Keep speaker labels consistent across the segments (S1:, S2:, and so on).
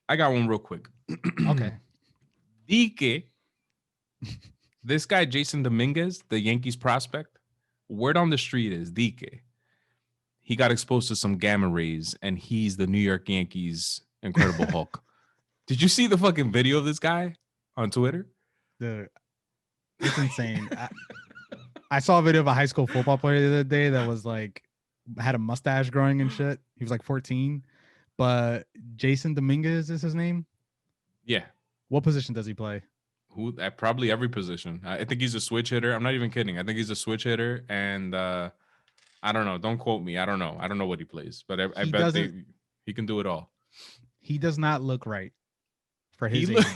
S1: I got one real quick.
S2: Okay.
S1: DIQUE, this guy, Jasson Dominguez, the Yankees prospect, word on the street is DIQUE. He got exposed to some gamma rays, and he's the New York Yankees Incredible Hulk. Did you see the fucking video of this guy on Twitter?
S2: Dude, it's insane. I saw a video of a high school football player the other day that was like, had a mustache growing and shit. He was like 14, but Jasson Dominguez is his name.
S1: Yeah.
S2: What position does he play?
S1: Who? At probably every position. I think he's a switch hitter. I'm not even kidding. I think he's a switch hitter, and I don't know. Don't quote me. I don't know. I don't know what he plays, but I bet he can do it all.
S2: He does not look right for his age.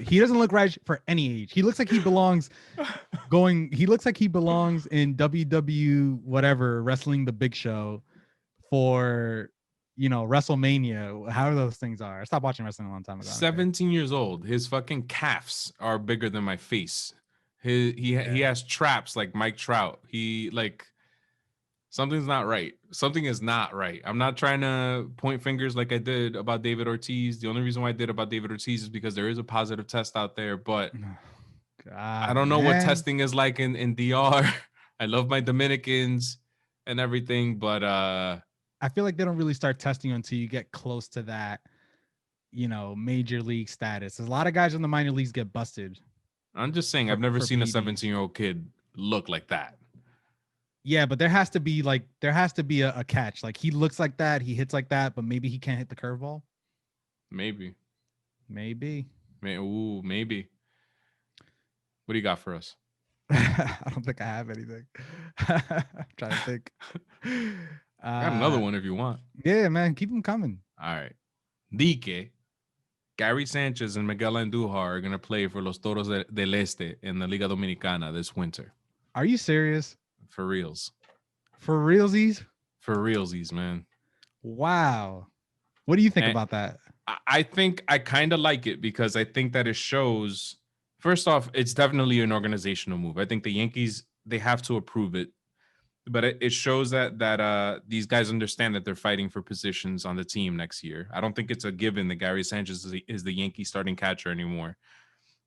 S2: He doesn't look right for any age. He looks like he belongs he looks like he belongs in WW whatever, wrestling the Big Show for, WrestleMania, however those things are. I stopped watching wrestling a long time ago.
S1: 17 years old. His fucking calves are bigger than my face. He has traps like Mike Trout. Something's not right. Something is not right. I'm not trying to point fingers like I did about David Ortiz. The only reason why I did about David Ortiz is because there is a positive test out there, but I don't know what testing is like in DR. I love my Dominicans and everything, but
S2: I feel like they don't really start testing until you get close to that, major league status. There's a lot of guys in the minor leagues get busted.
S1: I'm just saying, I've never seen a 17-year-old kid look like that.
S2: Yeah, but there has to be a catch. Like, he looks like that, he hits like that, but maybe he can't hit the curveball.
S1: Maybe.
S2: Maybe.
S1: Maybe. What do you got for us?
S2: I don't think I have anything. I'm trying to think.
S1: I got another one if you want.
S2: Yeah, man, keep them coming.
S1: All right. DIQUE, Gary Sanchez and Miguel Andujar are going to play for Los Toros del Este in the Liga Dominicana this winter.
S2: Are you serious?
S1: For reals.
S2: For realsies?
S1: For realsies, man.
S2: Wow. What do you think about that?
S1: I think I kind of like it because I think that it shows, first off, it's definitely an organizational move. I think the Yankees, they have to approve it. But it shows that these guys understand that they're fighting for positions on the team next year. I don't think it's a given that Gary Sanchez is the Yankee starting catcher anymore.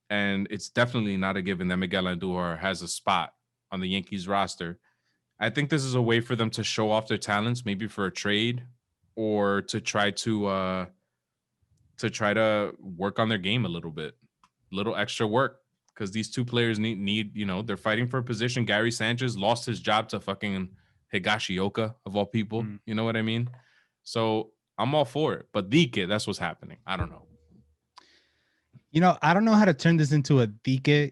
S1: And it's definitely not a given that Miguel Andujar has a spot on the Yankees roster. I think this is a way for them to show off their talents, maybe for a trade or to try to work on their game a little bit, a little extra work. Because these two players need, they're fighting for a position. Gary Sanchez lost his job to fucking Higashioka, of all people. You know what I mean? So I'm all for it. But DIQUE, that's what's happening. I don't know.
S2: I don't know how to turn this into a DIQUE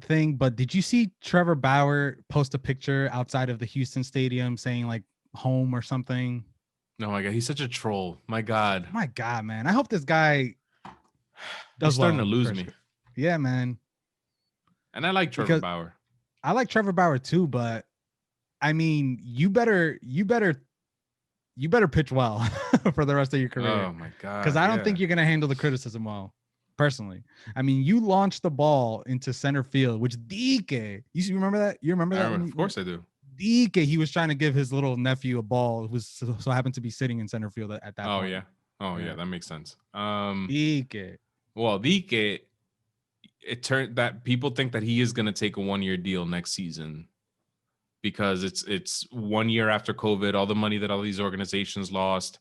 S2: thing, but did you see Trevor Bauer post a picture outside of the Houston Stadium saying like home or something?
S1: Oh my God, he's such a troll. My God,
S2: man. I hope this guy
S1: does starting to lose me.
S2: Yeah, man.
S1: And I like Trevor Bauer.
S2: I like Trevor Bauer too, but I mean, you better pitch well for the rest of your career.
S1: Oh my God.
S2: Because I don't think you're gonna handle the criticism well. Personally, I mean, you launched the ball into center field, which DIQUE. You remember that? You remember that?
S1: Of course I do.
S2: DIQUE, he was trying to give his little nephew a ball who so happened to be sitting in center field at that point.
S1: Yeah, that makes sense.
S2: DIQUE.
S1: Well, DIQUE, it turned that people think that he is going to take a 1-year deal next season because it's 1 year after COVID, all the money that all these organizations lost,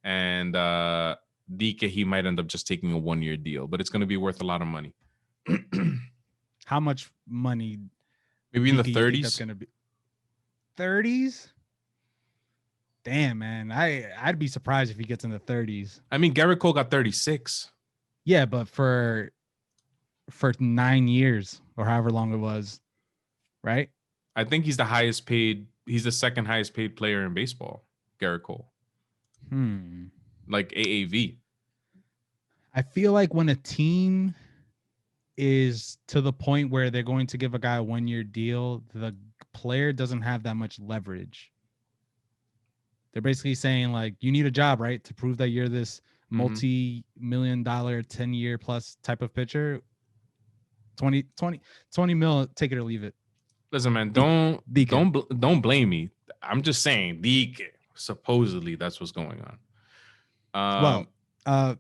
S1: and DIQUE, he might end up just taking a 1-year deal, but it's going to be worth a lot of money.
S2: How much money?
S1: Maybe in the 30s.
S2: That's going to be 30s. Damn, man, I'd be surprised if he gets in the 30s.
S1: I mean, Garrett Cole got 36.
S2: Yeah, but for 9 years or however long it was, right?
S1: I think he's the highest paid. He's the second highest paid player in baseball, Garrett Cole. Like AAV.
S2: I feel like when a team is to the point where they're going to give a guy a 1-year deal, the player doesn't have that much leverage. They're basically saying, like, you need a job, right? To prove that you're this multi-million-dollar, 10-year plus type of pitcher. 20 mil, take it or leave it.
S1: Listen, man, don't blame me. I'm just saying, DIQUE. Supposedly, that's what's going on.
S2: Well,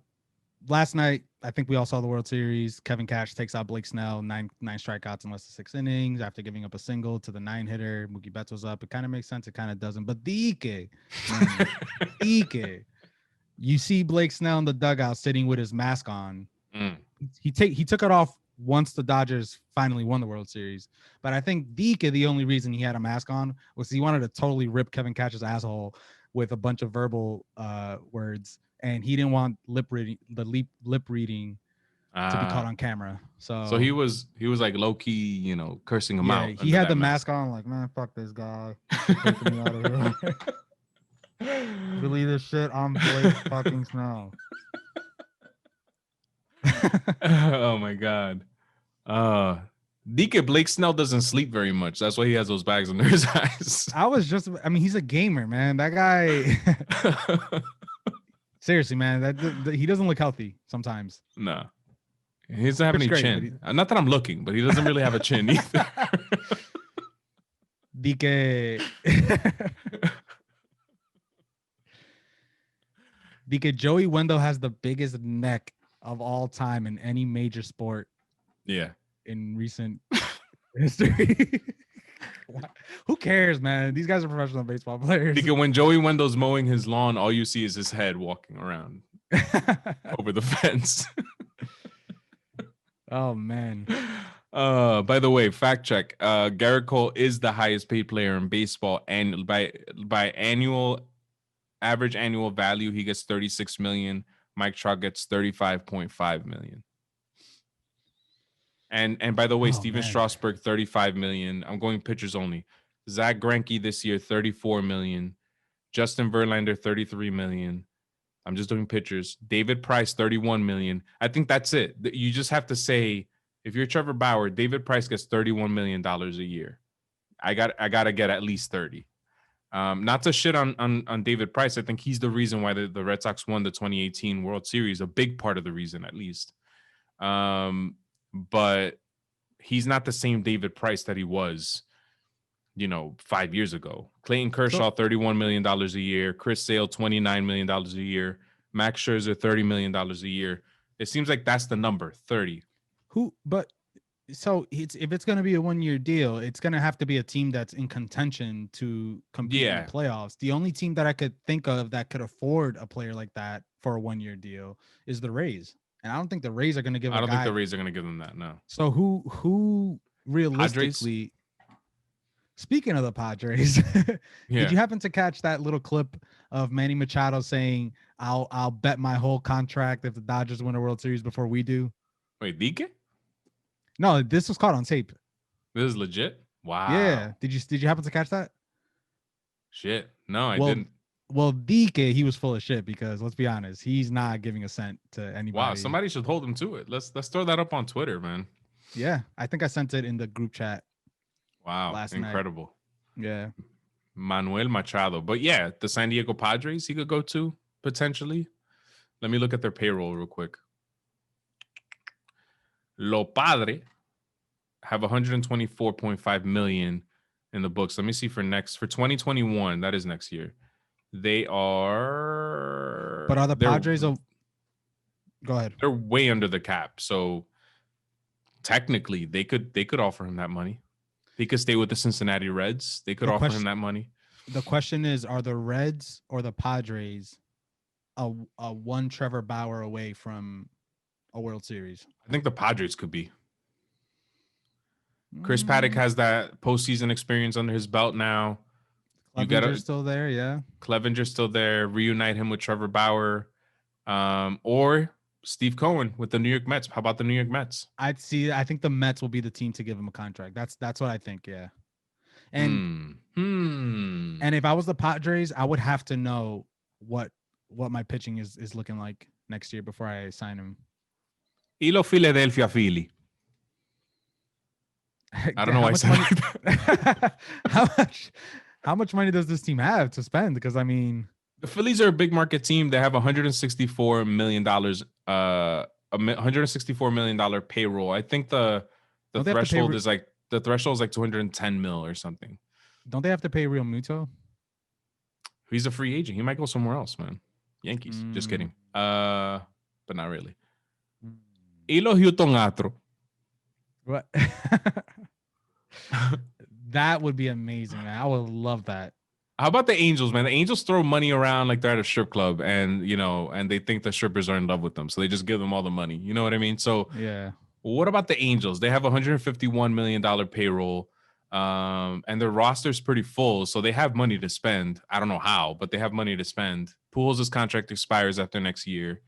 S2: last night, I think we all saw the World Series. Kevin Cash takes out Blake Snell, nine strikeouts in less than 6 innings after giving up a single to the 9-hitter. Mookie Betts was up. It kind of makes sense. It kind of doesn't. But DIQUE, man, DIQUE. You see Blake Snell in the dugout sitting with his mask on. He took it off once the Dodgers finally won the World Series. But I think DIQUE, the only reason he had a mask on was he wanted to totally rip Kevin Cash's asshole with a bunch of verbal words, and he didn't want lip reading to be caught on camera. So
S1: he was like low key, cursing him out.
S2: He had the mask on, like, man, fuck this guy. Taking me out of here. Believe this shit, I'm Blake fucking Snell.
S1: Oh my god. DK Blake Snell doesn't sleep very much. That's why he has those bags under his eyes.
S2: He's a gamer, man. That guy. Seriously, man. He doesn't look healthy sometimes.
S1: No. He doesn't have any chin. Not that I'm looking, but he doesn't really have a chin either.
S2: DK. DK, Joey Wendell has the biggest neck of all time in any major sport.
S1: Yeah.
S2: In recent history. Who cares, man? These guys are professional baseball players.
S1: Because when Joey Wendell's mowing his lawn, all you see is his head walking around over the fence.
S2: Oh man.
S1: By the way, fact check. Garrett Cole is the highest paid player in baseball, and by average annual value, he gets 36 million. Mike Trout gets 35.5 million. And by the way, Steven Strasburg, 35 million. I'm going pitchers only. Zach Greinke this year, 34 million. Justin Verlander, 33 million. I'm just doing pitchers. David Price, 31 million. I think that's it. You just have to say, if you're Trevor Bauer, David Price gets $31 million a year. I gotta get at least 30. Not to shit on David Price. I think he's the reason why the Red Sox won the 2018 World Series. A big part of the reason, at least. But he's not the same David Price that he was, 5 years ago. Clayton Kershaw, $31 million a year. Chris Sale, $29 million a year. Max Scherzer, $30 million a year. It seems like that's the number, 30.
S2: So if it's going to be a 1-year deal, it's going to have to be a team that's in contention to compete in the playoffs. The only team that I could think of that could afford a player like that for a 1-year deal is the Rays. And I don't think the Rays are going to give. I don't think
S1: the Rays are going to give them that. No.
S2: So who realistically? Padres? Speaking of the Padres, did you happen to catch that little clip of Manny Machado saying, "I'll bet my whole contract if the Dodgers win a World Series before we do"?
S1: Wait, DK?
S2: No, this was caught on tape.
S1: This is legit. Wow.
S2: Yeah. Did you happen to catch that?
S1: Shit. No, I didn't.
S2: Well, DK, he was full of shit because let's be honest, he's not giving a cent to anybody.
S1: Wow, somebody should hold him to it. Let's throw that up on Twitter, man.
S2: Yeah, I think I sent it in the group chat.
S1: Wow, last incredible.
S2: Night. Yeah.
S1: Manuel Machado. But yeah, the San Diego Padres he could go to potentially. Let me look at their payroll real quick. Lo Padre have 124.5 million in the books. Let me see for 2021. That is next year. They are.
S2: But are the Padres? Go ahead.
S1: They're way under the cap, so technically they could offer him that money. He could stay with the Cincinnati Reds. They could offer him that money.
S2: The question is, are the Reds or the Padres a one Trevor Bauer away from a World Series?
S1: I think the Padres could be. Chris Paddock has that postseason experience under his belt now.
S2: Clevenger's still there, yeah.
S1: Clevenger's still there. Reunite him with Trevor Bauer, or Steve Cohen with the New York Mets. How about the New York Mets?
S2: I think the Mets will be the team to give him a contract. That's what I think. Yeah. And if I was the Padres, I would have to know what my pitching is looking like next year before I sign him.
S1: Ilo Philadelphia Philly. I don't know why I said
S2: that. How much money does this team have to spend? Because I mean,
S1: the Phillies are a big market team. They have $164 million, $164 million payroll. I think the threshold is like 210 mil or something.
S2: Don't they have to pay Real Muto?
S1: He's a free agent. He might go somewhere else, man. Yankees. Just kidding. But not really. Y los Houston Astros.
S2: What? That would be amazing, man. I would love that.
S1: How about the Angels, man? The Angels throw money around like they're at a strip club, and and they think the strippers are in love with them, so they just give them all the money. You know what I mean? So
S2: yeah.
S1: What about the Angels? They have $151 million payroll, and their roster's pretty full, so they have money to spend. I don't know how, but they have money to spend. Pujols' contract expires after next year.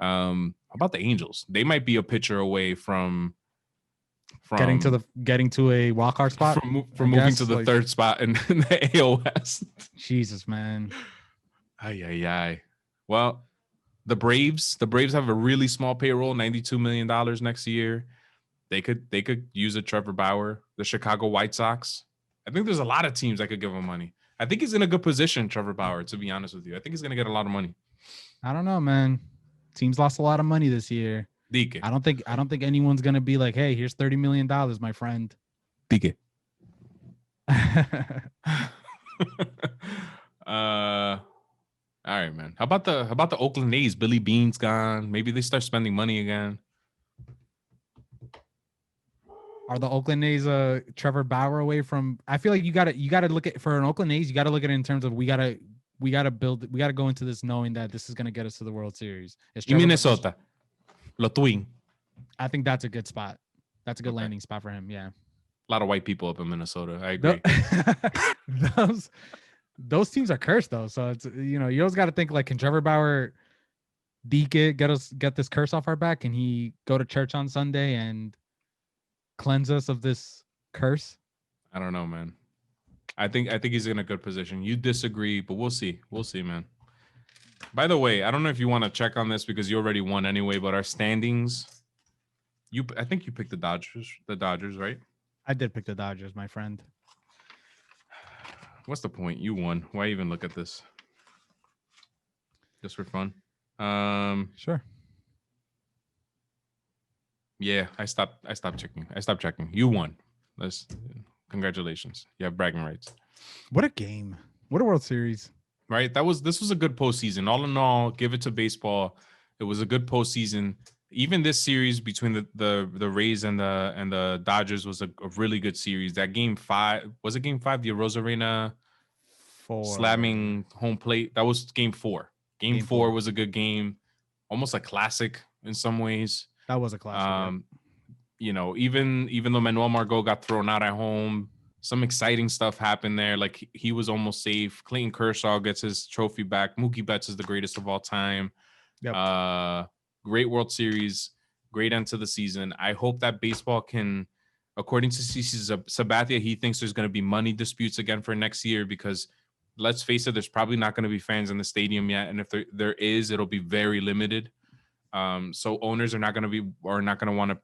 S1: How about the Angels? They might be a pitcher away from
S2: getting to a wild card spot,
S1: from moving to the third spot in the AL West.
S2: Jesus, man.
S1: Ay. Well, the Braves have a really small payroll, $92 million next year. They could use a Trevor Bauer. The Chicago White Sox. I think there's a lot of teams that could give him money. I think he's in a good position, Trevor Bauer, to be honest with you. I think he's going to get a lot of money.
S2: I don't know, man. Teams lost a lot of money this year.
S1: DIQUE.
S2: I don't think anyone's gonna be like, hey, here's $30 million, my friend.
S1: DIQUE. All right, man. How about the Oakland A's? Billy Bean's gone. Maybe they start spending money again.
S2: Are the Oakland A's Trevor Bauer away from? I feel like you gotta look at, for an Oakland A's, you gotta look at it in terms of we gotta go into this knowing that this is gonna get us to the World Series.
S1: In Minnesota. Lo Twin.
S2: I think that's a good spot. That's a good landing spot for him. Yeah.
S1: A lot of white people up in Minnesota. I agree.
S2: Those teams are cursed though. So it's, you always got to think like, can Trevor Bauer get this curse off our back? Can he go to church on Sunday and cleanse us of this curse?
S1: I don't know, man. I think he's in a good position. You disagree, but we'll see. We'll see, man. By the way, I don't know if you want to check on this because you already won anyway, but our standings, I think you picked the Dodgers, right?
S2: I did pick the Dodgers, my friend.
S1: What's the point? You won. Why even look at this? Just for fun.
S2: Sure.
S1: Yeah, I stopped checking. You won. Congratulations. You have bragging rights.
S2: What a game. What a World Series.
S1: Right? This was a good postseason. All in all, give it to baseball. It was a good postseason. Even this series between the Rays and the Dodgers was a really good series. That game 5, was it game 5? The Rosarena
S2: 4
S1: slamming home plate. That was game 4. Game 4 was a good game. Almost a classic in some ways.
S2: That was a classic.
S1: Even though Manuel Margot got thrown out at home, some exciting stuff happened there. Like he was almost safe. Clayton Kershaw gets his trophy back. Mookie Betts is the greatest of all time.
S2: Yep.
S1: Great World Series. Great end to the season. I hope that baseball can, according to CC Sabathia, he thinks there's going to be money disputes again for next year because let's face it, there's probably not going to be fans in the stadium yet. And if there is, it'll be very limited. So owners are not going to want to,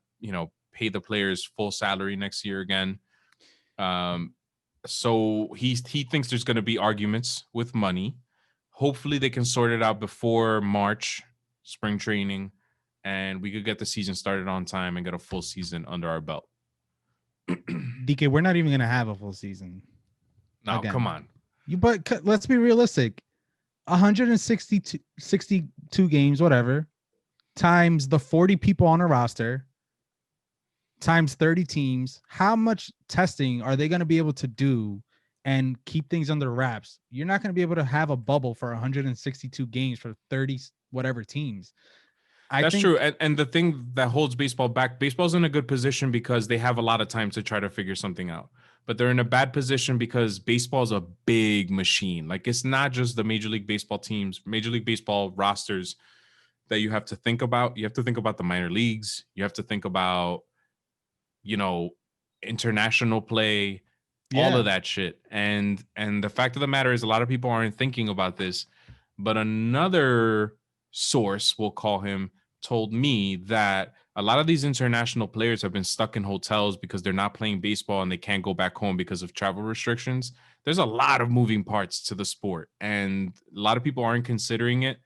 S1: pay the players full salary next year again. So he thinks there's going to be arguments with money. Hopefully they can sort it out before March, spring training, and we could get the season started on time and get a full season under our belt.
S2: DK, we're not even going to have a full season.
S1: No, come on.
S2: But let's be realistic. 162 games, whatever, times the 40 people on a roster, times 30 teams. How much testing are they going to be able to do and keep things under wraps? You're not going to be able to have a bubble for 162 games for 30 whatever teams.
S1: That's true. And the thing that holds baseball back, baseball's in a good position because they have a lot of time to try to figure something out. But they're in a bad position because baseball's a big machine. Like it's not just the Major League Baseball teams, Major League Baseball rosters that you have to think about. You have to think about the minor leagues. You have to think about, international play, all of that shit. And the fact of the matter is a lot of people aren't thinking about this. But another source, we'll call him, told me that a lot of these international players have been stuck in hotels because they're not playing baseball and they can't go back home because of travel restrictions. There's a lot of moving parts to the sport and a lot of people aren't considering it.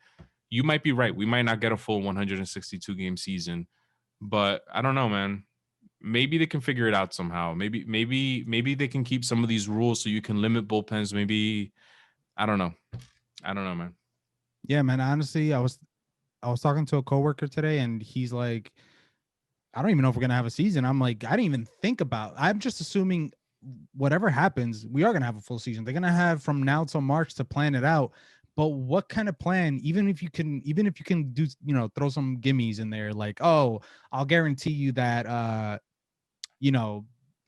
S1: You might be right. We might not get a full 162 game season, but I don't know, man. Maybe they can figure it out somehow. Maybe they can keep some of these rules so you can limit bullpens. Maybe I don't know. Man.
S2: Yeah, man. Honestly, I was talking to a coworker today, and he's like, I don't even know if we're gonna have a season. I'm like, I didn't even think about. I'm just assuming whatever happens, we are gonna have a full season. They're gonna have from now till March to plan it out. But what kind of plan? Even if you can do, throw some gimmies in there, like, oh, I'll guarantee you that,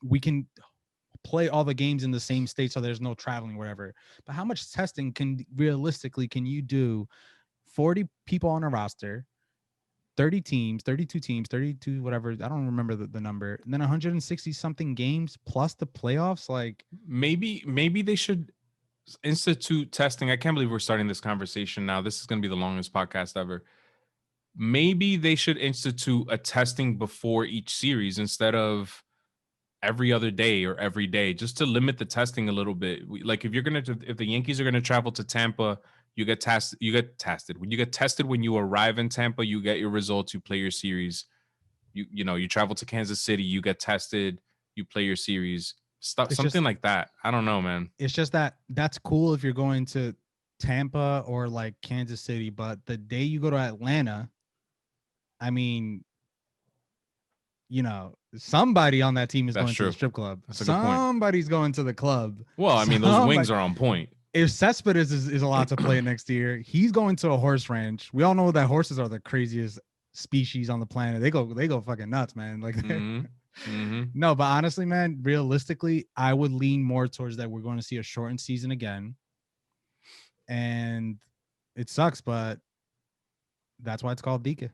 S2: we can play all the games in the same state, so there's no traveling, whatever. But how much testing can realistically can you do? 40 people on a roster, 30 teams, 32 teams, 32 whatever. I don't remember the number. And then 160 something games plus the playoffs. Like,
S1: maybe they should institute testing. I can't believe we're starting this conversation now. This is going to be the longest podcast ever. Maybe they should institute a testing before each series instead of every other day or every day, just to limit the testing a little bit. Like if the Yankees are gonna travel to Tampa, you get tested. When you get tested when you arrive in Tampa, you get your results. You play your series. You travel to Kansas City, you get tested. You play your series. Stuff, something like that. I don't know, man.
S2: It's just that's cool if you're going to Tampa or like Kansas City, but the day you go to Atlanta, I mean, somebody on that team is going to the strip club.
S1: That's a good point.
S2: Somebody's going to the club.
S1: Well, I mean, those wings are on point.
S2: If Cespedes is allowed to play next year, he's going to a horse ranch. We all know that horses are the craziest species on the planet. They go fucking nuts, man. Like, no, but honestly, man, realistically, I would lean more towards that we're going to see a shortened season again. And it sucks, but that's why it's called DIQUE.